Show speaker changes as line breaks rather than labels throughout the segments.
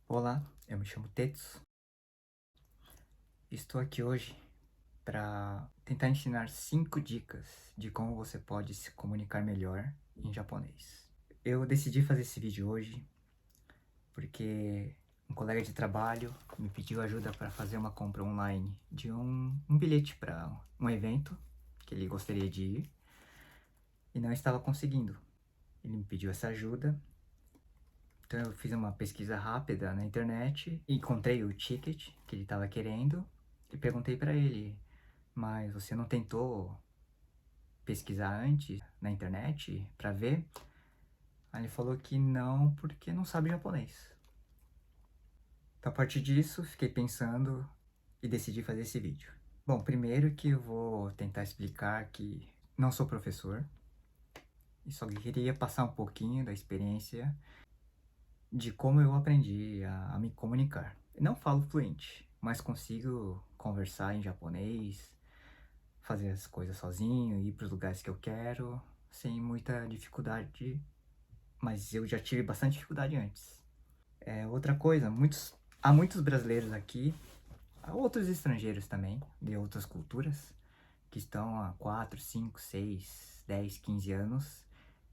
Olá, eu me chamo Tetsu. Estou aqui hoje para tentar ensinar 5 dicas de como você pode se comunicar melhor em japonês. Eu decidi fazer esse vídeo hoje porque um colega de trabalho me pediu ajuda para fazer uma compra online de um bilhete para um evento que ele gostaria de ir e não estava conseguindo. Ele me pediu essa ajuda, então eu fiz uma pesquisa rápida na internet, encontrei o ticket que ele estava querendo e perguntei para ele: mas você não tentou pesquisar antes na internet para ver? Aí ele falou que não, porque não sabe japonês. Então, a partir disso, fiquei pensando e decidi fazer esse vídeo. Bom, primeiro que eu vou tentar explicar que não sou professor e só queria passar um pouquinho da experiência de como eu aprendi a me comunicar. Não falo fluente, mas consigo conversar em japonês, fazer as coisas sozinho, ir para os lugares que eu quero, sem muita dificuldade, mas eu já tive bastante dificuldade antes. Outra coisa, há muitos brasileiros aqui, há outros estrangeiros também, de outras culturas, que estão há 4, 5, 6, 10, 15 anos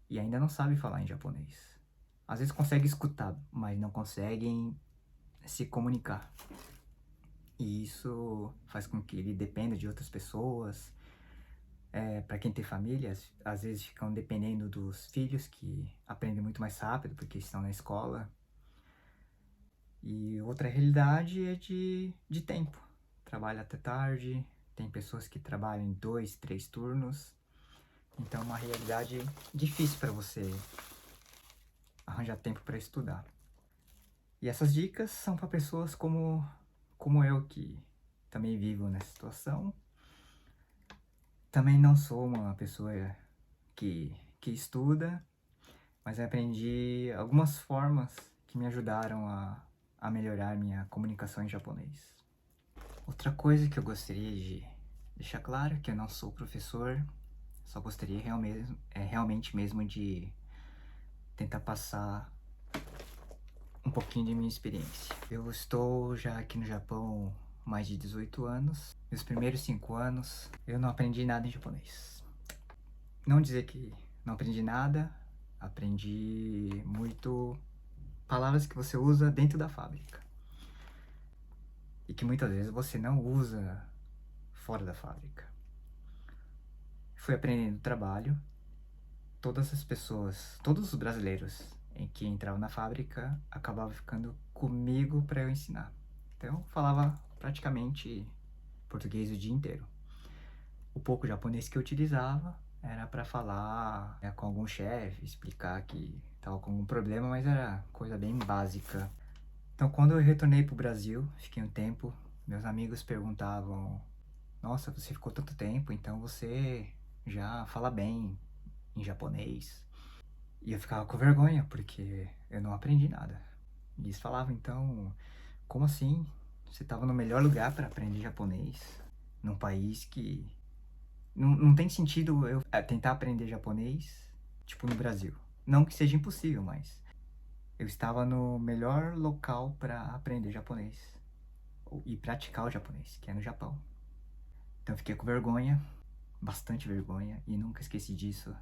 e ainda não sabem falar em japonês. Às vezes conseguem escutar, mas não conseguem se comunicar. E isso faz com que ele dependa de outras pessoas. Para quem tem famílias, às vezes ficam dependendo dos filhos, que aprendem muito mais rápido porque estão na escola. E outra realidade é de tempo. Trabalha até tarde, tem pessoas que trabalham em 2, 3 turnos. Então é uma realidade difícil para você arranjar tempo para estudar. E essas dicas são para pessoas como eu, que também vivo nessa situação. Também não sou uma pessoa que estuda, mas aprendi algumas formas que me ajudaram a melhorar minha comunicação em japonês. Outra coisa que eu gostaria de deixar claro é que eu não sou professor, só gostaria realmente mesmo de tentar passar um pouquinho de minha experiência. Eu estou já aqui no Japão há mais de 18 anos. Meus primeiros 5 anos eu não aprendi nada em japonês. Não dizer que não aprendi nada, aprendi muito palavras que você usa dentro da fábrica e que muitas vezes você não usa fora da fábrica. Fui aprendendo trabalho. Todas as pessoas, todos os brasileiros em que entravam na fábrica acabavam ficando comigo para eu ensinar. Então eu falava praticamente português o dia inteiro. O pouco japonês que eu utilizava era para falar com algum chefe, explicar que estava com algum problema, mas era coisa bem básica. Então, quando eu retornei para o Brasil, fiquei um tempo, meus amigos perguntavam: nossa, você ficou tanto tempo, então você já fala bem em japonês. E eu ficava com vergonha, porque eu não aprendi nada. E eles falavam: então, como assim? Você estava no melhor lugar para aprender japonês, num país que não tem sentido eu tentar aprender japonês, tipo, no Brasil. Não que seja impossível, mas eu estava no melhor local para aprender japonês e praticar o japonês, que é no Japão. Então eu fiquei com vergonha, bastante vergonha, e nunca esqueci disso.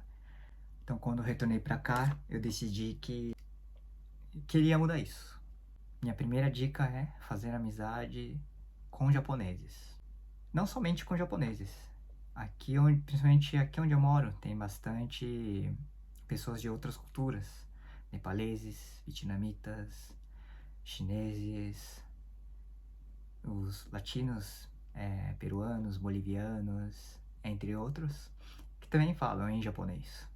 Então quando eu retornei para cá, eu decidi que queria mudar isso. Minha primeira dica é fazer amizade com japoneses. Não somente com japoneses. Principalmente aqui onde eu moro, tem bastante pessoas de outras culturas. Nepaleses, vietnamitas, chineses, os latinos, peruanos, bolivianos, entre outros, que também falam em japonês.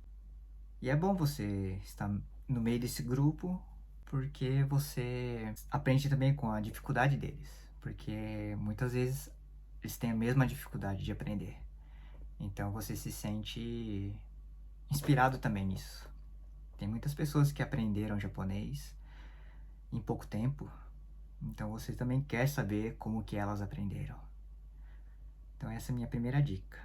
E é bom você estar no meio desse grupo, porque você aprende também com a dificuldade deles, porque muitas vezes eles têm a mesma dificuldade de aprender. Então você se sente inspirado também nisso. Tem muitas pessoas que aprenderam japonês em pouco tempo, então você também quer saber como que elas aprenderam. Então essa é a minha primeira dica.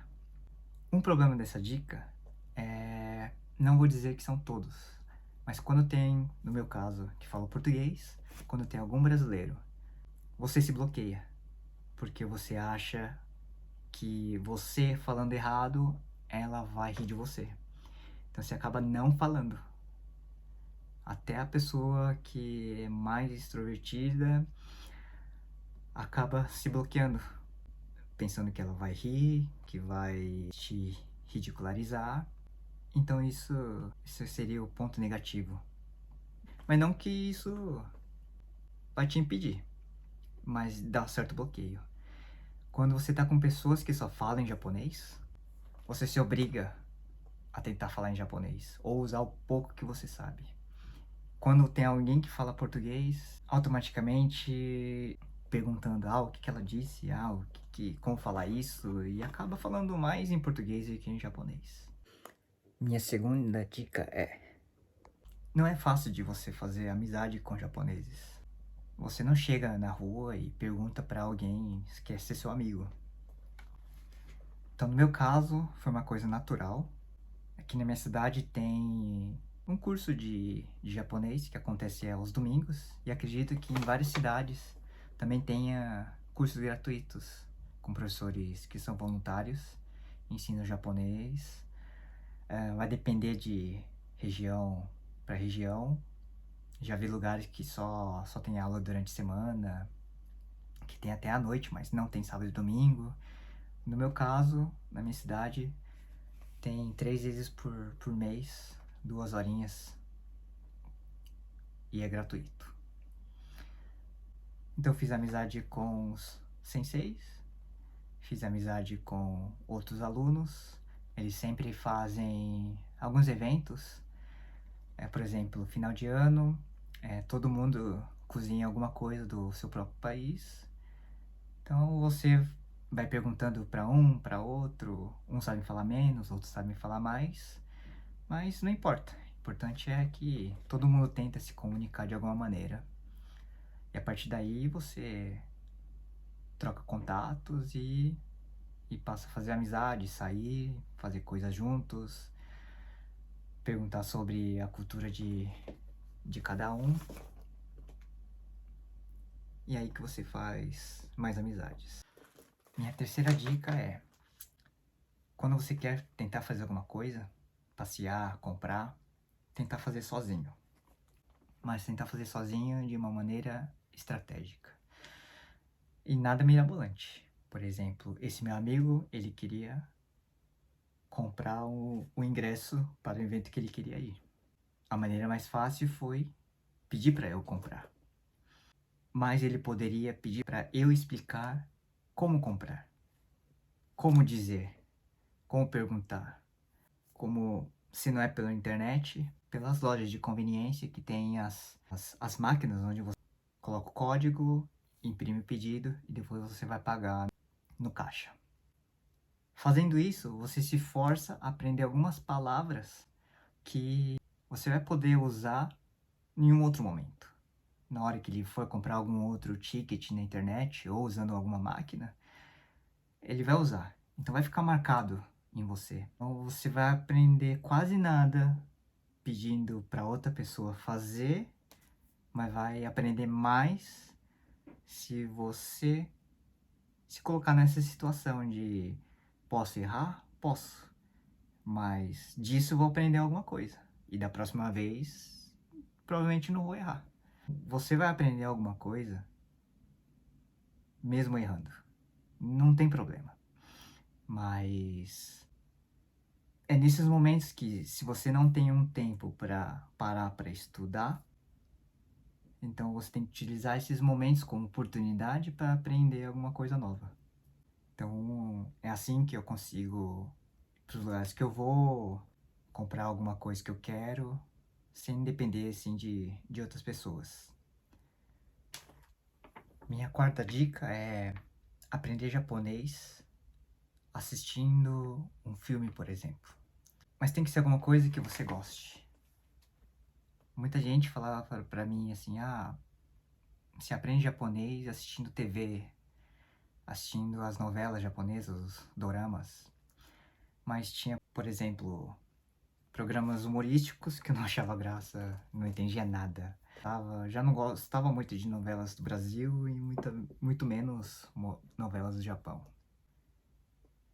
Um problema dessa dica é, não vou dizer que são todos, Mas quando tem, no meu caso, que fala português, quando tem algum brasileiro, você se bloqueia, porque você acha que você falando errado, ela vai rir de você. Então você acaba não falando. Até a pessoa que é mais extrovertida acaba se bloqueando, pensando que ela vai rir, que vai te ridicularizar. Então isso seria o ponto negativo. Mas não que isso vai te impedir, mas dá um certo bloqueio. Quando você tá com pessoas que só falam em japonês, você se obriga a tentar falar em japonês, ou usar o pouco que você sabe. Quando tem alguém que fala português, automaticamente perguntando, o que ela disse, como falar isso, e acaba falando mais em português do que em japonês. Minha segunda dica é: não é fácil de você fazer amizade com japoneses. Você não chega na rua e pergunta pra alguém se quer ser seu amigo. Então, no meu caso, foi uma coisa natural. Aqui na minha cidade tem um curso de japonês que acontece aos domingos, e acredito que em várias cidades também tenha cursos gratuitos com professores que são voluntários, ensinam japonês. Vai depender de região para região. Já vi lugares que só tem aula durante a semana, que tem até à noite, mas não tem sábado e domingo. No meu caso, na minha cidade, tem 3 vezes por mês, 2 horinhas, e é gratuito. Então eu fiz amizade com os senseis, fiz amizade com outros alunos. Eles sempre fazem alguns eventos, por exemplo, final de ano, todo mundo cozinha alguma coisa do seu próprio país. Então você vai perguntando para um, para outro, uns sabem falar menos, outros sabem falar mais, mas não importa. O importante é que todo mundo tenta se comunicar de alguma maneira. E a partir daí você troca contatos e passa a fazer amizade, sair, fazer coisas juntos, perguntar sobre a cultura de cada um. E é aí que você faz mais amizades. Minha terceira dica é: quando você quer tentar fazer alguma coisa, passear, comprar, tentar fazer sozinho. Mas tentar fazer sozinho de uma maneira estratégica. E nada mirabolante. Por exemplo, esse meu amigo, ele queria comprar o ingresso para o evento que ele queria ir. A maneira mais fácil foi pedir para eu comprar. Mas ele poderia pedir para eu explicar como comprar, como dizer, como perguntar, como, se não é pela internet, pelas lojas de conveniência que tem as máquinas onde você coloca o código, imprime o pedido e depois você vai pagar no caixa. Fazendo isso, você se força a aprender algumas palavras que você vai poder usar em um outro momento. Na hora que ele for comprar algum outro ticket na internet ou usando alguma máquina, ele vai usar. Então vai ficar marcado em você. Então você vai aprender quase nada pedindo para outra pessoa fazer, mas vai aprender mais se você se colocar nessa situação de posso errar? Posso. Mas disso eu vou aprender alguma coisa. E da próxima vez, provavelmente não vou errar. Você vai aprender alguma coisa mesmo errando. Não tem problema. Mas é nesses momentos que, se você não tem um tempo para parar para estudar, então você tem que utilizar esses momentos como oportunidade para aprender alguma coisa nova. Então é assim que eu consigo ir para os lugares que eu vou, comprar alguma coisa que eu quero, sem depender assim de outras pessoas. Minha quarta dica é aprender japonês assistindo um filme, por exemplo. Mas tem que ser alguma coisa que você goste. Muita gente falava pra mim assim, você aprende japonês assistindo TV, assistindo as novelas japonesas, os doramas. Mas tinha, por exemplo, Programas humorísticos que eu não achava graça, não entendia nada. Já não gostava muito de novelas do Brasil e muito menos novelas do Japão.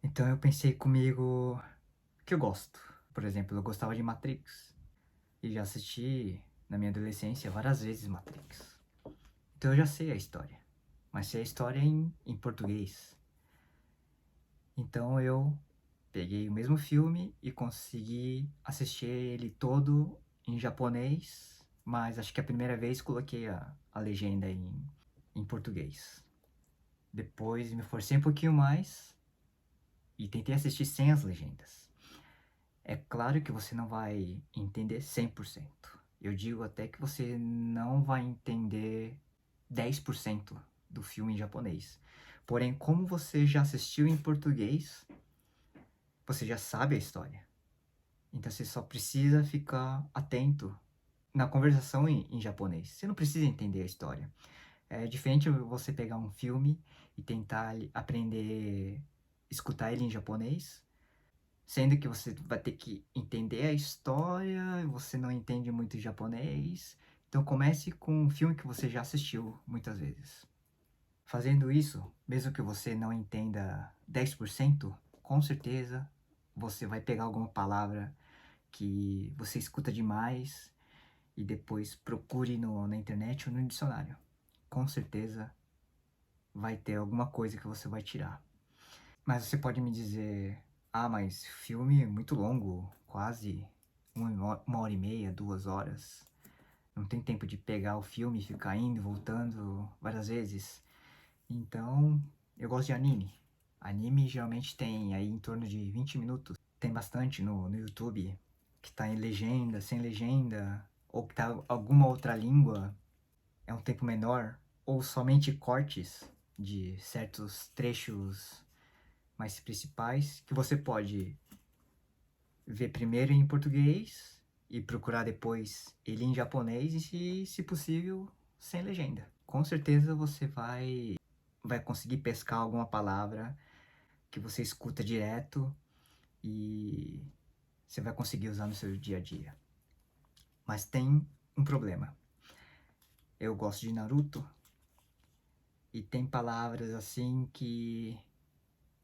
Então eu pensei comigo que eu gosto. Por exemplo, eu gostava de Matrix e já assisti na minha adolescência várias vezes Matrix. Então eu já sei a história, mas sei a história em português. Então eu peguei o mesmo filme e consegui assistir ele todo em japonês, mas acho que a primeira vez coloquei a legenda em português. Depois me forcei um pouquinho mais e tentei assistir sem as legendas. É claro que você não vai entender 100%. Eu digo até que você não vai entender 10% do filme em japonês. Porém, como você já assistiu em português, você já sabe a história. Então você só precisa ficar atento na conversação em japonês. Você não precisa entender a história. É diferente você pegar um filme e tentar aprender, escutar ele em japonês, sendo que você vai ter que entender a história, você não entende muito japonês. Então comece com um filme que você já assistiu muitas vezes. Fazendo isso, mesmo que você não entenda 10%, com certeza você vai pegar alguma palavra que você escuta demais e depois procure na internet ou no dicionário. Com certeza vai ter alguma coisa que você vai tirar. Mas você pode me dizer, mas filme é muito longo, quase uma hora e meia, 2 horas. Não tem tempo de pegar o filme e ficar indo e voltando várias vezes. Então, eu gosto de anime. Anime geralmente tem aí em torno de 20 minutos. Tem bastante no YouTube que tá em legenda, sem legenda, ou que tá alguma outra língua, é um tempo menor, ou somente cortes de certos trechos mais principais, que você pode ver primeiro em português e procurar depois ele em japonês e, se possível, sem legenda. Com certeza você vai conseguir pescar alguma palavra que você escuta direto e você vai conseguir usar no seu dia a dia. Mas tem um problema. Eu gosto de Naruto e tem palavras assim que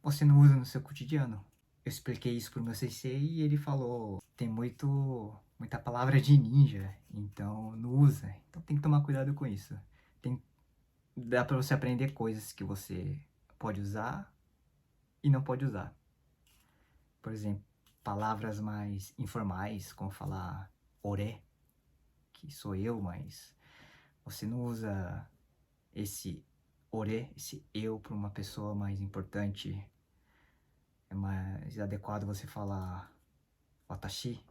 você não usa no seu cotidiano. Eu expliquei isso pro meu sensei e ele falou: tem muita palavra de ninja, então não usa. Então tem que tomar cuidado com isso. Dá pra você aprender coisas que você pode usar e não pode usar. Por exemplo, palavras mais informais, como falar ore, que sou eu, mas você não usa esse ore, esse eu, para uma pessoa mais importante. É mais adequado você falar watashi.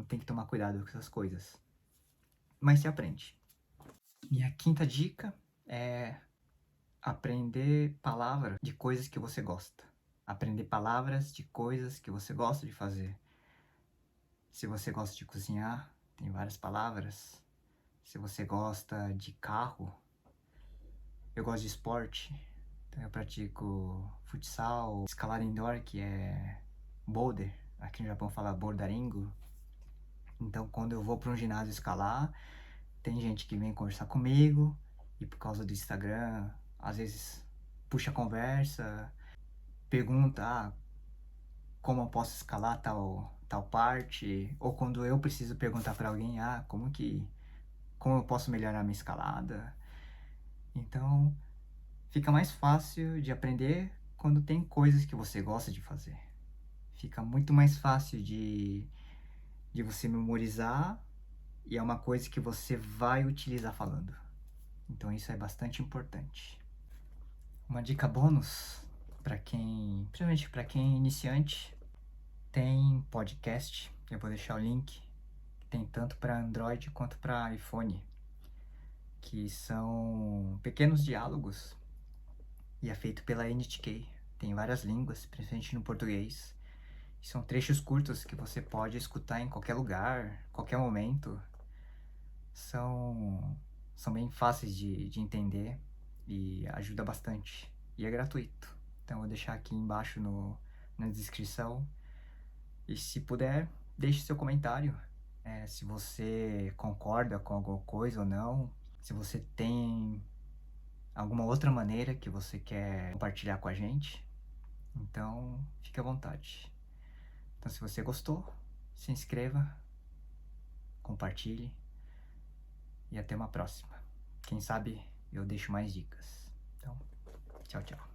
Tem que tomar cuidado com essas coisas. Mas se aprende. Minha quinta dica é aprender palavras de coisas que você gosta. Aprender palavras de coisas que você gosta de fazer. Se você gosta de cozinhar, tem várias palavras. Se você gosta de carro, eu gosto de esporte. Então eu pratico futsal, escalada indoor, que é boulder. Aqui no Japão fala bordaringo. Então quando eu vou para um ginásio escalar, tem gente que vem conversar comigo e por causa do Instagram, às vezes puxa a conversa, pergunta como eu posso escalar tal parte, ou quando eu preciso perguntar para alguém, como eu posso melhorar minha escalada. Então, fica mais fácil de aprender quando tem coisas que você gosta de fazer. Fica muito mais fácil de você memorizar e é uma coisa que você vai utilizar falando. Então isso é bastante importante. Uma dica bônus principalmente para quem é iniciante, tem podcast. Eu vou deixar o link. Tem tanto para Android quanto para iPhone, que são pequenos diálogos e é feito pela NHK. Tem várias línguas, principalmente no português. E são trechos curtos que você pode escutar em qualquer lugar, qualquer momento. São bem fáceis de entender e ajuda bastante. E é gratuito. Então eu vou deixar aqui embaixo na descrição. E se puder, deixe seu comentário, se você concorda com alguma coisa ou não, se você tem alguma outra maneira que você quer compartilhar com a gente. Então, fique à vontade. Então, se você gostou, se inscreva, compartilhe e até uma próxima. Quem sabe eu deixo mais dicas. Então, tchau, tchau.